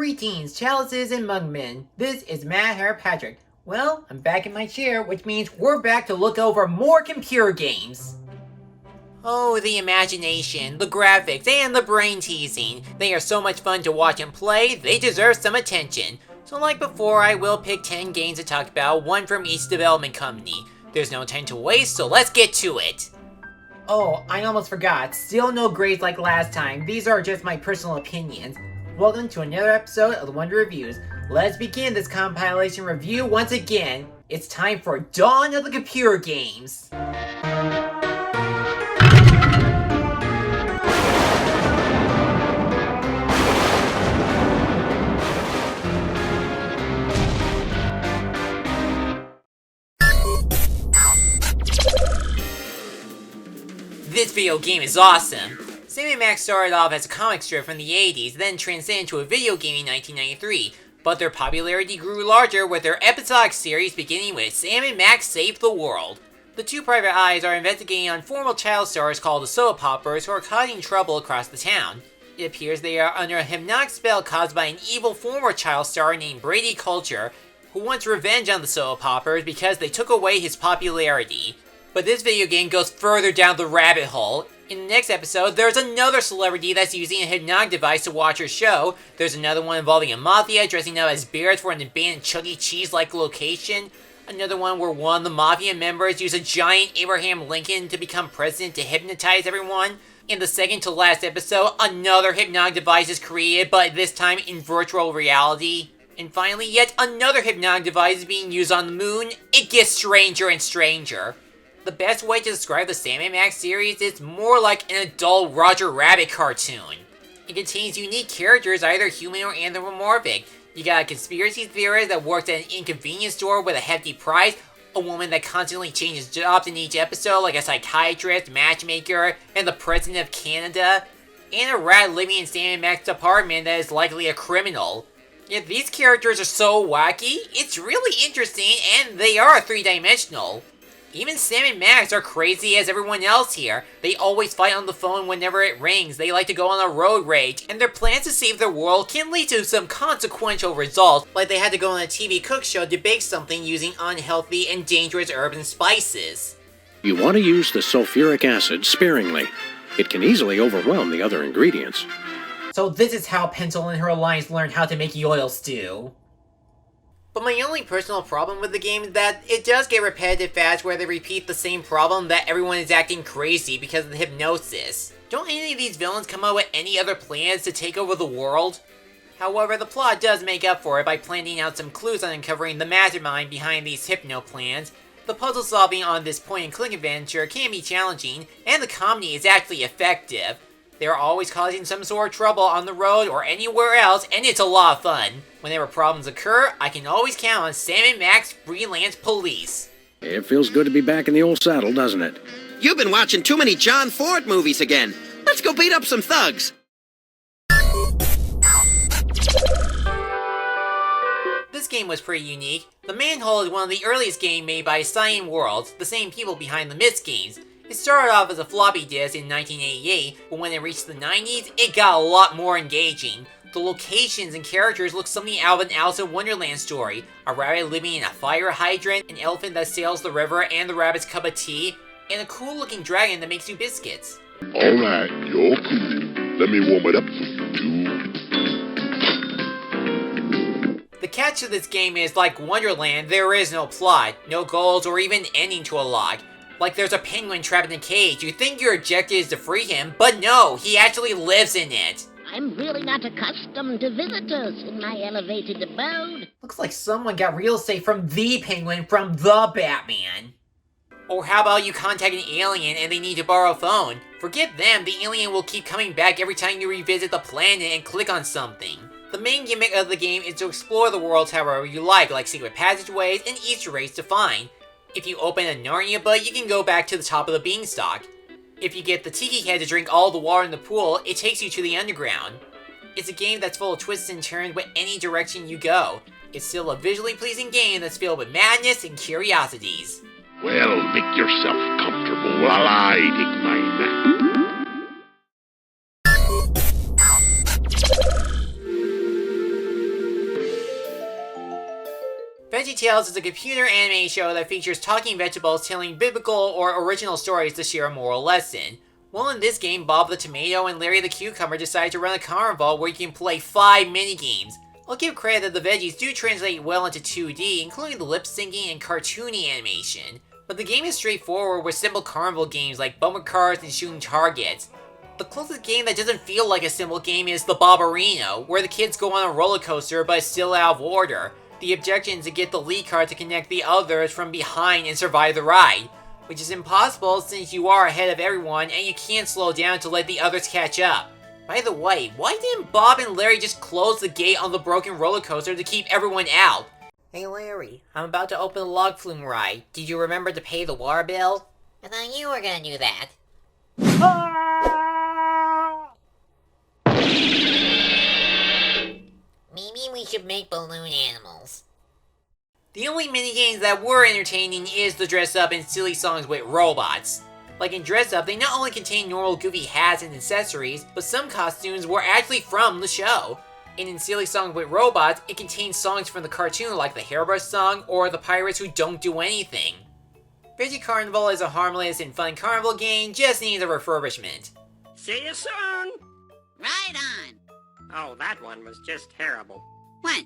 Greetings, chalices and mugmen. This is Mad Hair Patrick. Well, I'm back in my chair, which means we're back to look over more computer games. Oh, the imagination, the graphics, and the brain teasing. They are so much fun to watch and play, they deserve some attention. So like before, I will pick 10 games to talk about, one from each development company. There's no time to waste, so let's get to it. Oh, I almost forgot. Still no grades like last time. These are just my personal opinions. Welcome to another episode of the Wonder Reviews. Let's begin this compilation review once again. It's time for Dawn of the Computer Games. This video game is awesome. Sam & Max started off as a comic strip from the 80s, then transcended to a video game in 1993, but their popularity grew larger with their episodic series beginning with Sam & Max Save the World. The two private eyes are investigating unformal child stars called the Soda Poppers who are causing trouble across the town. It appears they are under a hypnotic spell caused by an evil former child star named Brady Culture, who wants revenge on the Soda Poppers because they took away his popularity. But this video game goes further down the rabbit hole. In the next episode, there's another celebrity that's using a hypnotic device to watch her show. There's another one involving a mafia dressing up as bears for an abandoned Chuck E. Cheese-like location. Another one where one of the mafia members used a giant Abraham Lincoln to become president to hypnotize everyone. In the second to last episode, another hypnotic device is created, but this time in virtual reality. And finally, yet another hypnotic device is being used on the moon. It gets stranger and stranger. The best way to describe the Sam & Max series is more like an adult Roger Rabbit cartoon. It contains unique characters, either human or anthropomorphic. You got a conspiracy theorist that works at an inconvenience store with a hefty price, a woman that constantly changes jobs in each episode like a psychiatrist, matchmaker, and the president of Canada, and a rat living in Sam & Max's apartment that is likely a criminal. Yet these characters are so wacky, it's really interesting, and they are three-dimensional. Even Sam and Max are crazy as everyone else here. They always fight on the phone whenever it rings, they like to go on a road rage, and their plans to save their world can lead to some consequential results, like they had to go on a TV cook show to bake something using unhealthy and dangerous herbs and spices. You want to use the sulfuric acid sparingly. It can easily overwhelm the other ingredients. So this is how Pencil and her alliance learned how to make oil stew. But my only personal problem with the game is that it does get repetitive fast where they repeat the same problem that everyone is acting crazy because of the hypnosis. Don't any of these villains come up with any other plans to take over the world? However, the plot does make up for it by planting out some clues on uncovering the mastermind behind these hypno plans. The puzzle solving on this point-and-click adventure can be challenging, and the comedy is actually effective. They are always causing some sort of trouble on the road or anywhere else, and it's a lot of fun. Whenever problems occur, I can always count on Sam & Max Freelance Police. It feels good to be back in the old saddle, doesn't it? You've been watching too many John Ford movies again. Let's go beat up some thugs. This game was pretty unique. The Manhole is one of the earliest games made by Cyan Worlds, the same people behind the Myst games. It started off as a floppy disk in 1988, but when it reached the 90s, it got a lot more engaging. The locations and characters look something out of an Alice in Wonderland story. A rabbit living in a fire hydrant, an elephant that sails the river and the rabbit's cup of tea, and a cool looking dragon that makes you biscuits. Alright, you're cool. Let me warm it up for you. The catch to this game is, like Wonderland, there is no plot, no goals, or even ending to a log. Like there's a penguin trapped in a cage, you think your objective is to free him, but no, he actually lives in it. I'm really not accustomed to visitors in my elevated abode. Looks like someone got real estate from the Penguin from the Batman. Or how about you contact an alien and they need to borrow a phone? Forget them, the alien will keep coming back every time you revisit the planet and click on something. The main gimmick of the game is to explore the worlds however you like secret passageways and Easter eggs to find. If you open a Narnia book, you can go back to the top of the beanstalk. If you get the tiki head to drink all the water in the pool, it takes you to the underground. It's a game that's full of twists and turns with any direction you go. It's still a visually pleasing game that's filled with madness and curiosities. Well, make yourself comfortable while I take my nap. VeggieTales is a computer anime show that features talking vegetables telling biblical or original stories to share a moral lesson. Well, in this game, Bob the Tomato and Larry the Cucumber decide to run a carnival where you can play 5 minigames. I'll give credit that the veggies do translate well into 2D, including the lip syncing and cartoony animation. But the game is straightforward with simple carnival games like bumper cars and shooting targets. The closest game that doesn't feel like a simple game is the Bobberino, where the kids go on a roller coaster but still out of order. The objective is to get the lead car to connect the others from behind and survive the ride, which is impossible since you are ahead of everyone and you can't slow down to let the others catch up. By the way, why didn't Bob and Larry just close the gate on the broken roller coaster to keep everyone out? Hey Larry, I'm about to open the log flume ride. Did you remember to pay the water bill? I thought you were gonna do that. Maybe we should make balloon animals. The only minigames that were entertaining is the dress up and silly songs with robots. Like in Dress Up, they not only contain normal goofy hats and accessories, but some costumes were actually from the show. And in Silly Songs with Robots, it contains songs from the cartoon like the Hairbrush song or the Pirates Who Don't Do Anything. Veggie Carnival is a harmless and fun carnival game, just needs a refurbishment. See you soon! Right on. Oh, that one was just terrible. What?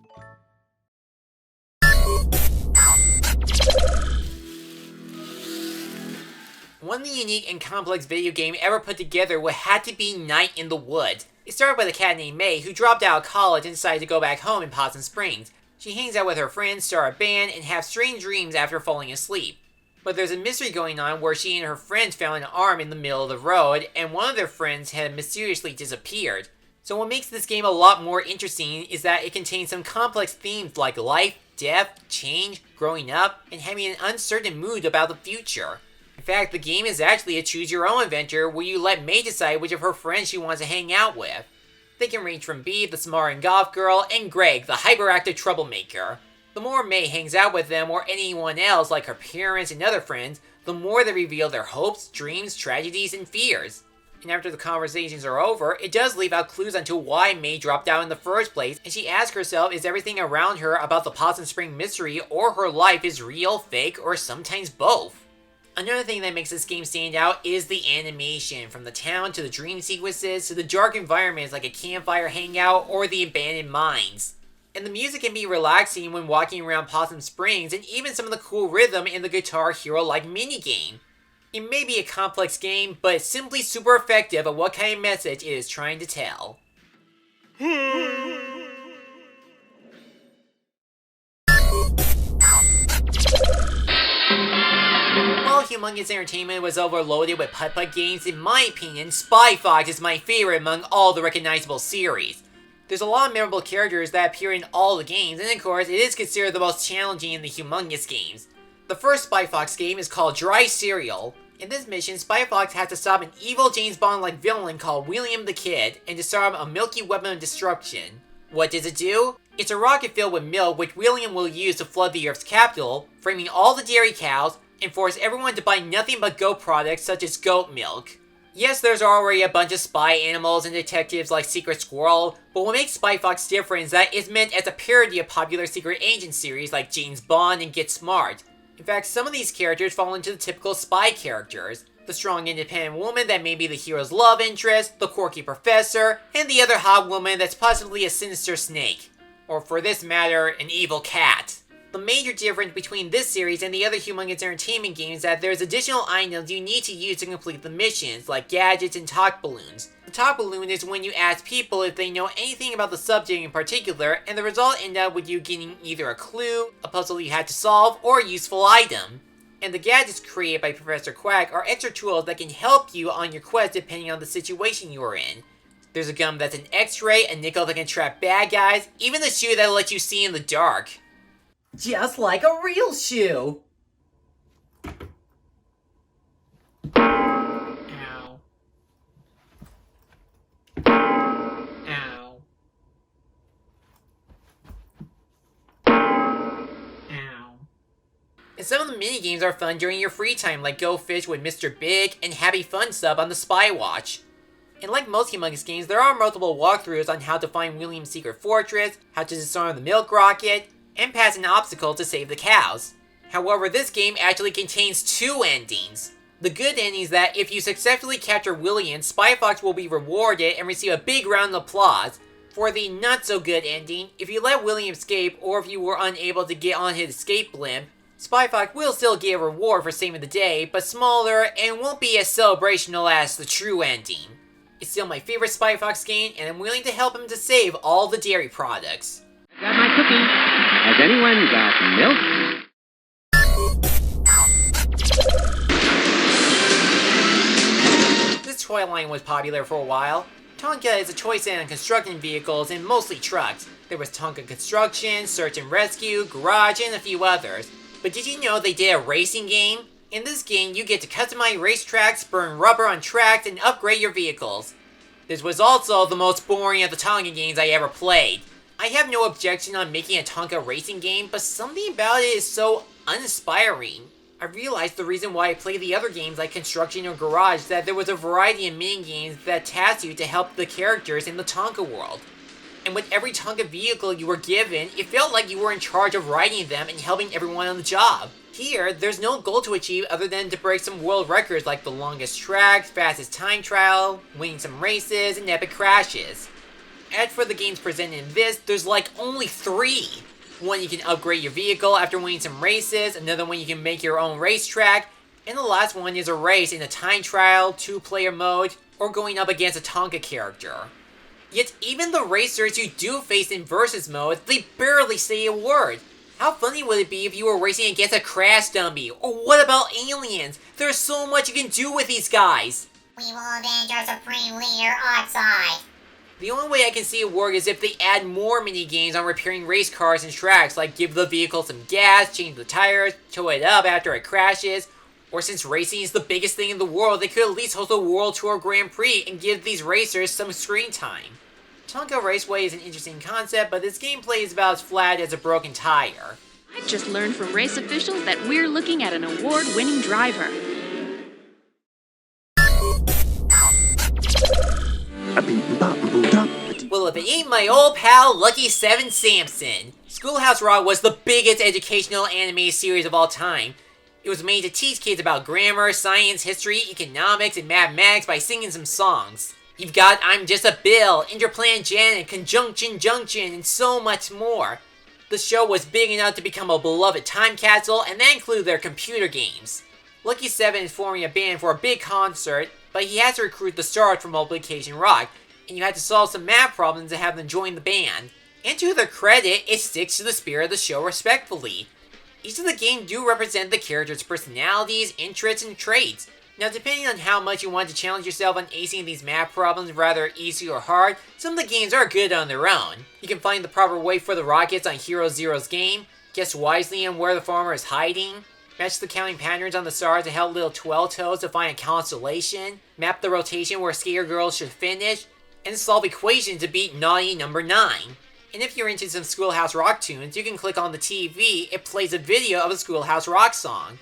One of the unique and complex video game ever put together would have to be Night in the Woods. It started with a cat named May who dropped out of college and decided to go back home in Possum Springs. She hangs out with her friends, start a band, and have strange dreams after falling asleep. But there's a mystery going on where she and her friends found an arm in the middle of the road, and one of their friends had mysteriously disappeared. So what makes this game a lot more interesting is that it contains some complex themes like life, death, change, growing up, and having an uncertain mood about the future. In fact, the game is actually a choose-your-own adventure where you let May decide which of her friends she wants to hang out with. They can range from Bee, the smart and goth girl, and Greg, the hyperactive troublemaker. The more May hangs out with them or anyone else like her parents and other friends, the more they reveal their hopes, dreams, tragedies, and fears. And after the conversations are over, it does leave out clues onto why May dropped out in the first place, and she asks herself is everything around her about the Possum Spring mystery or her life is real, fake, or sometimes both. Another thing that makes this game stand out is the animation, from the town to the dream sequences to the dark environments like a campfire hangout or the abandoned mines. And the music can be relaxing when walking around Possum Springs, and even some of the cool rhythm in the Guitar Hero-like minigame. It may be a complex game, but it's simply super effective at what kind of message it is trying to tell. While Humongous Entertainment was overloaded with putt-putt games, in my opinion, Spy Fox is my favorite among all the recognizable series. There's a lot of memorable characters that appear in all the games, and of course, it is considered the most challenging in the Humongous games. The first Spy Fox game is called Dry Cereal. In this mission, Spy Fox has to stop an evil James Bond-like villain called William the Kid, and disarm a milky weapon of destruction. What does it do? It's a rocket filled with milk which William will use to flood the Earth's capital, framing all the dairy cows, and force everyone to buy nothing but goat products such as goat milk. Yes, there's already a bunch of spy animals and detectives like Secret Squirrel, but what makes Spy Fox different is that it's meant as a parody of popular secret agent series like James Bond and Get Smart. In fact, some of these characters fall into the typical spy characters. The strong independent woman that may be the hero's love interest, the quirky professor, and the other hot woman that's possibly a sinister snake. Or for this matter, an evil cat. The major difference between this series and the other Humongous Entertainment games is that there's additional items you need to use to complete the missions, like gadgets and talk balloons. The talk balloon is when you ask people if they know anything about the subject in particular, and the result ends up with you getting either a clue, a puzzle you had to solve, or a useful item. And the gadgets created by Professor Quack are extra tools that can help you on your quest depending on the situation you're in. There's a gun that's an X-ray, a nickel that can trap bad guys, even a shoe that'll let you see in the dark. Just like a real shoe! Ow. Ow. Ow. And some of the minigames are fun during your free time, like Go Fish with Mr. Big and Happy Fun Sub on the Spy Watch. And like most Humongous games, there are multiple walkthroughs on how to find William's secret fortress, how to disarm the milk rocket, and pass an obstacle to save the cows. However, this game actually contains two endings. The good ending is that if you successfully capture William, Spy Fox will be rewarded and receive a big round of applause. For the not so good ending, if you let William escape or if you were unable to get on his escape blimp, Spy Fox will still get a reward for saving the day, but smaller and won't be as celebrational as the true ending. It's still my favorite Spy Fox game, and I'm willing to help him to save all the dairy products. Got my cookie. Has anyone got milk? This toy line was popular for a while. Tonka is a toy set on construction vehicles and mostly trucks. There was Tonka Construction, Search and Rescue, Garage, and a few others. But did you know they did a racing game? In this game, you get to customize racetracks, burn rubber on tracks, and upgrade your vehicles. This was also the most boring of the Tonka games I ever played. I have no objection on making a Tonka racing game, but something about it is so uninspiring. I realized the reason why I play the other games like Construction or Garage is that there was a variety of mini-games that tasked you to help the characters in the Tonka world. And with every Tonka vehicle you were given, it felt like you were in charge of riding them and helping everyone on the job. Here, there's no goal to achieve other than to break some world records like the longest track, fastest time trial, winning some races, and epic crashes. As for the games presented in this, there's like only 3. One you can upgrade your vehicle after winning some races, another one you can make your own racetrack, and the last one is a race in a time trial, 2-player mode, or going up against a Tonka character. Yet even the racers you do face in versus mode, they barely say a word. How funny would it be if you were racing against a crash dummy? Or what about aliens? There's so much you can do with these guys. We will avenge our supreme leader, Oxide. The only way I can see it work is if they add more mini-games on repairing race cars and tracks, like give the vehicle some gas, change the tires, tow it up after it crashes, or since racing is the biggest thing in the world, they could at least host a World Tour Grand Prix and give these racers some screen time. Tonka Raceway is an interesting concept, but this gameplay is about as flat as a broken tire. I've just learned from race officials that we're looking at an award-winning driver. Well, if it ain't my old pal Lucky 7 Sampson. Schoolhouse Rock was the biggest educational anime series of all time. It was made to teach kids about grammar, science, history, economics, and mathematics by singing some songs. You've got I'm Just a Bill, Interplan Janet, Conjunction Junction, and so much more. The show was big enough to become a beloved time capsule, and that included their computer games. Lucky 7 is forming a band for a big concert, but he has to recruit the stars from Multiplication Rock, and you have to solve some math problems to have them join the band. And to their credit, it sticks to the spirit of the show respectfully. Each of the games do represent the characters' personalities, interests, and traits. Now, depending on how much you want to challenge yourself on acing these math problems, rather easy or hard, some of the games are good on their own. You can find the proper way for the rockets on Hero Zero's game, guess wisely on where the farmer is hiding, match the counting patterns on the stars to help little 12-toes to find a constellation, map the rotation where skater girls should finish, and solve equations to beat naughty number 9. And if you're into some Schoolhouse Rock tunes, you can click on the TV, it plays a video of a Schoolhouse Rock song.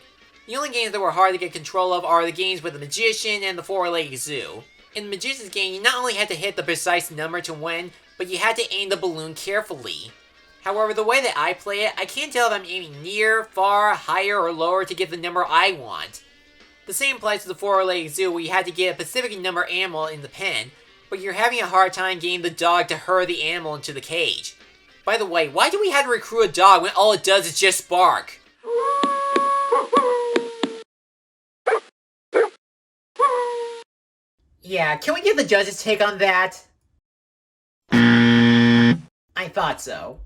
The only games that were hard to get control of are the games with the Magician and the Four-Legged Zoo. In the Magician's game, you not only had to hit the precise number to win, but you had to aim the balloon carefully. However, the way that I play it, I can't tell if I'm aiming near, far, higher, or lower to get the number I want. The same applies to the Four-Legged Zoo, where you had to get a specific number animal in the pen, but you're having a hard time getting the dog to hurry the animal into the cage. By the way, why do we have to recruit a dog when all it does is just bark? Yeah, can we get the judge's take on that? I thought so.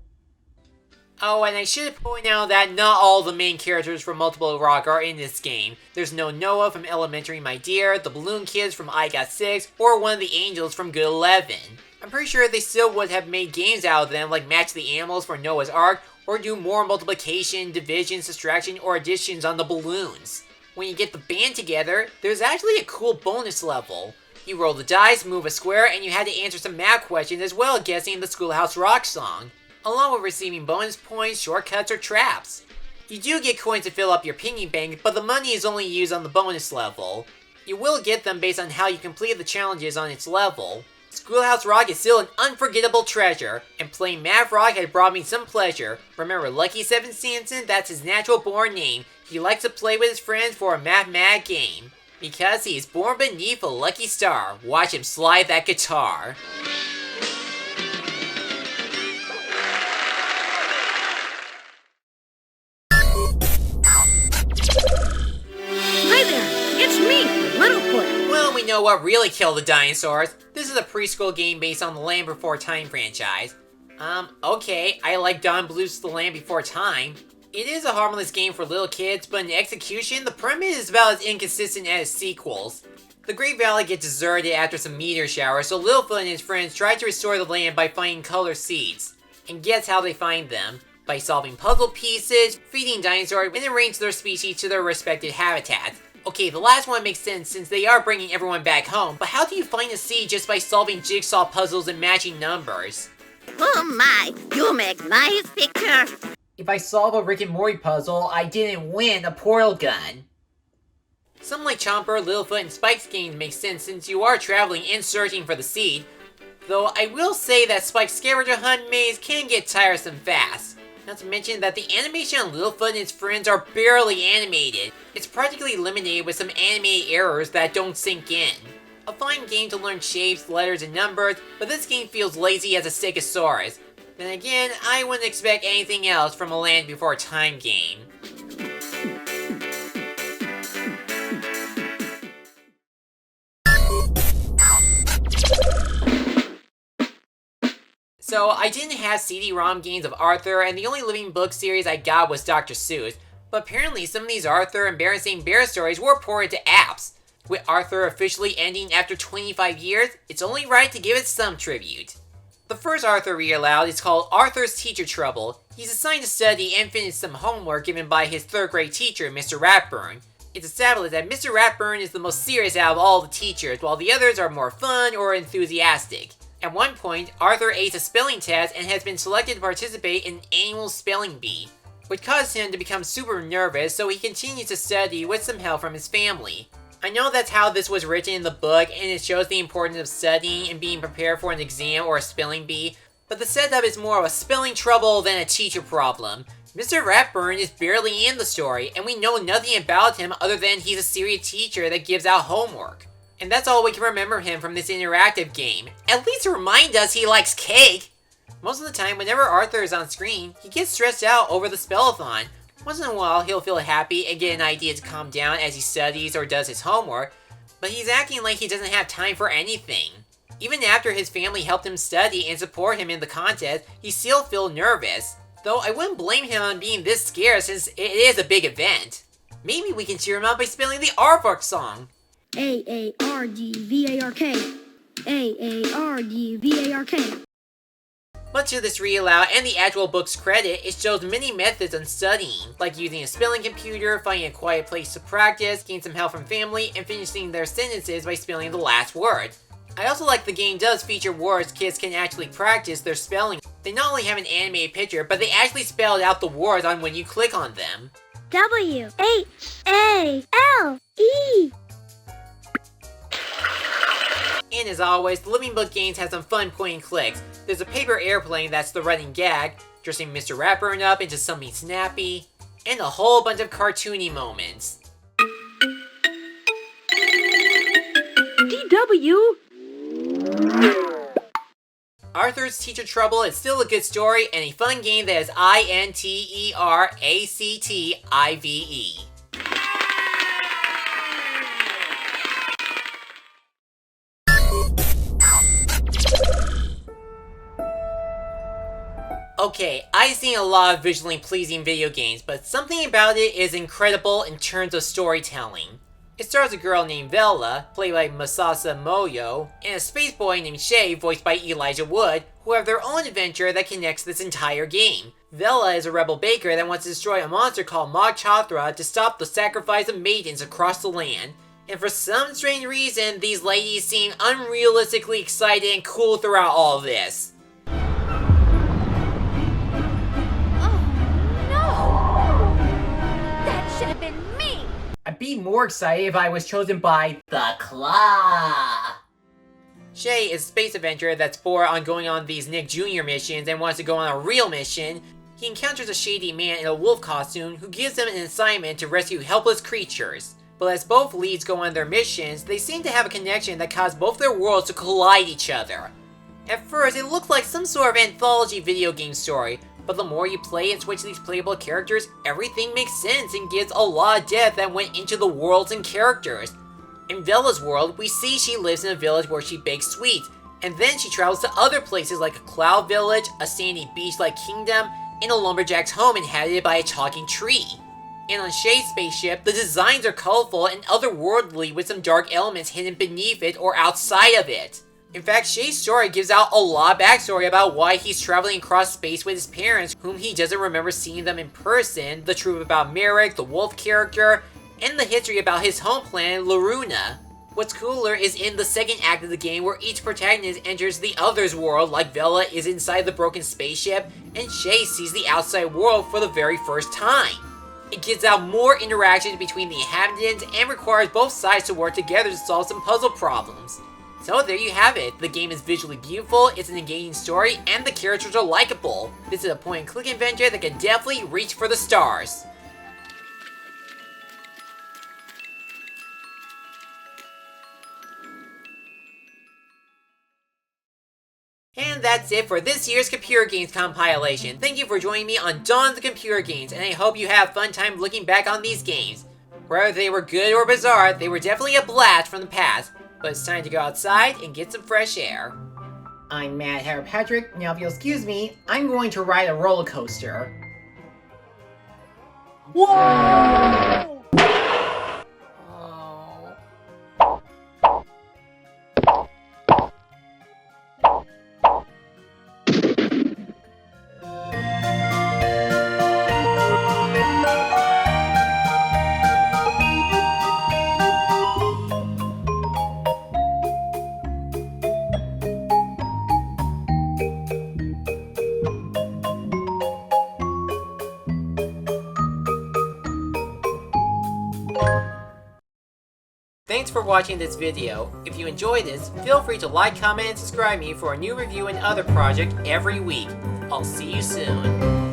Oh, and I should point out that not all the main characters from Multiple Rock are in this game. There's no Noah from Elementary My Dear, the Balloon Kids from I Got 6, or one of the Angels from Good 11. I'm pretty sure they still would have made games out of them, like Match the Animals for Noah's Ark, or do more multiplication, division, subtraction, or additions on the balloons. When you get the band together, there's actually a cool bonus level. You roll the dice, move a square, and you had to answer some math questions as well as guessing the Schoolhouse Rock song, along with receiving bonus points, shortcuts, or traps. You do get coins to fill up your piggy bank, but the money is only used on the bonus level. You will get them based on how you complete the challenges on its level. Schoolhouse Rock is still an unforgettable treasure, and playing Math Rock has brought me some pleasure. Remember Lucky 7 Stanson? That's his natural born name. He likes to play with his friends for a math game. Because he is born beneath a lucky star. Watch him slide that guitar. Hi there, it's me, Littlefoot. Well, we know what really killed the dinosaurs. This is a preschool game based on the Land Before Time franchise. Okay, I like Don Bluth's The Land Before Time. It is a harmless game for little kids, but in execution, the premise is about as inconsistent as sequels. The Great Valley gets deserted after some meteor showers, so Littlefoot and his friends try to restore the land by finding color seeds. And guess how they find them? By solving puzzle pieces, feeding dinosaurs, and arrange their species to their respected habitats. Okay, the last one makes sense since they are bringing everyone back home, but how do you find a seed just by solving jigsaw puzzles and matching numbers? Oh my, you make nice picture. If I solve a Rick and Morty puzzle, I didn't win a portal gun. Some like Chomper, Littlefoot, and Spike's games make sense since you are traveling and searching for the seed. Though I will say that Spike's scavenger hunt maze can get tiresome fast. Not to mention that the animation on Littlefoot and his friends are barely animated. It's practically eliminated with some animated errors that don't sink in. A fine game to learn shapes, letters, and numbers, but this game feels lazy as a Stegosaurus. Then again, I wouldn't expect anything else from a Land Before Time game. So, I didn't have CD-ROM games of Arthur, and the only living book series I got was Dr. Seuss. But apparently some of these Arthur and Berenstain Bear stories were ported to apps. With Arthur officially ending after 25 years, it's only right to give it some tribute. The first Arthur read aloud is called Arthur's Teacher Trouble. He's assigned to study and finish some homework given by his 3rd grade teacher, Mr. Ratburn. It's established that Mr. Ratburn is the most serious out of all the teachers, while the others are more fun or enthusiastic. At one point, Arthur aced a spelling test and has been selected to participate in an annual spelling bee, which caused him to become super nervous, so he continues to study with some help from his family. I know that's how this was written in the book, and it shows the importance of studying and being prepared for an exam or a spelling bee, but the setup is more of a spelling trouble than a teacher problem. Mr. Ratburn is barely in the story, and we know nothing about him other than he's a serious teacher that gives out homework. And that's all we can remember him from this interactive game. At least remind us he likes cake! Most of the time, whenever Arthur is on screen, he gets stressed out over the spellathon. Once in a while, he'll feel happy and get an idea to calm down as he studies or does his homework, but he's acting like he doesn't have time for anything. Even after his family helped him study and support him in the contest, he still feels nervous. Though I wouldn't blame him on being this scared since it is a big event. Maybe we can cheer him up by spelling the Aardvark song. A-A-R-D-V-A-R-K. A-A-R-D-V-A-R-K. Much of this read aloud and the actual book's credit, it shows many methods on studying, like using a spelling computer, finding a quiet place to practice, getting some help from family, and finishing their sentences by spelling the last word. I also like the game does feature words kids can actually practice their spelling. They not only have an animated picture, but they actually spelled out the words on when you click on them. W-H-A-L-E. And as always, the Living Book games have some fun point and clicks. There's a paper airplane that's the running gag, dressing Mr. Ratburn up into something snappy, and a whole bunch of cartoony moments. DW. Arthur's Teacher Trouble is still a good story and a fun game that is I-N-T-E-R-A-C-T-I-V-E. Okay, I've seen a lot of visually pleasing video games, but something about it is incredible in terms of storytelling. It stars a girl named Vela, played by Masasa Moyo, and a space boy named Shay, voiced by Elijah Wood, who have their own adventure that connects this entire game. Vela is a rebel baker that wants to destroy a monster called Mogchathra to stop the sacrifice of maidens across the land. And for some strange reason, these ladies seem unrealistically excited and cool throughout all of this. I'd be more excited if I was chosen by the Claw. Shay is a space adventurer that's bored on going on these Nick Jr. missions and wants to go on a real mission. He encounters a shady man in a wolf costume who gives him an assignment to rescue helpless creatures. But as both leads go on their missions, they seem to have a connection that causes both their worlds to collide each other. At first, it looks like some sort of anthology video game story, but the more you play and switch these playable characters, everything makes sense and gives a lot of depth that went into the worlds and characters. In Vella's world, we see she lives in a village where she bakes sweets, and then she travels to other places like a cloud village, a sandy beach-like kingdom, and a lumberjack's home inhabited by a talking tree. And on Shay's spaceship, the designs are colorful and otherworldly with some dark elements hidden beneath it or outside of it. In fact, Shay's story gives out a lot of backstory about why he's traveling across space with his parents, whom he doesn't remember seeing them in person, the truth about Merrick, the wolf character, and the history about his home planet, Laruna. What's cooler is in the second act of the game where each protagonist enters the other's world, like Vella is inside the broken spaceship, and Shay sees the outside world for the very first time. It gives out more interactions between the inhabitants and requires both sides to work together to solve some puzzle problems. So there you have it. The game is visually beautiful, it's an engaging story, and the characters are likable. This is a point-and-click adventure that can definitely reach for the stars. And that's it for this year's Computer Games compilation. Thank you for joining me on Dawn of the Computer Games, and I hope you have a fun time looking back on these games. Whether they were good or bizarre, they were definitely a blast from the past, but it's time to go outside and get some fresh air. I'm Mad Hatter Patrick. Now if you'll excuse me, I'm going to ride a roller coaster. Whoa! Thanks for watching this video. If you enjoyed this, feel free to like, comment, and subscribe me for a new review and other project every week. I'll see you soon.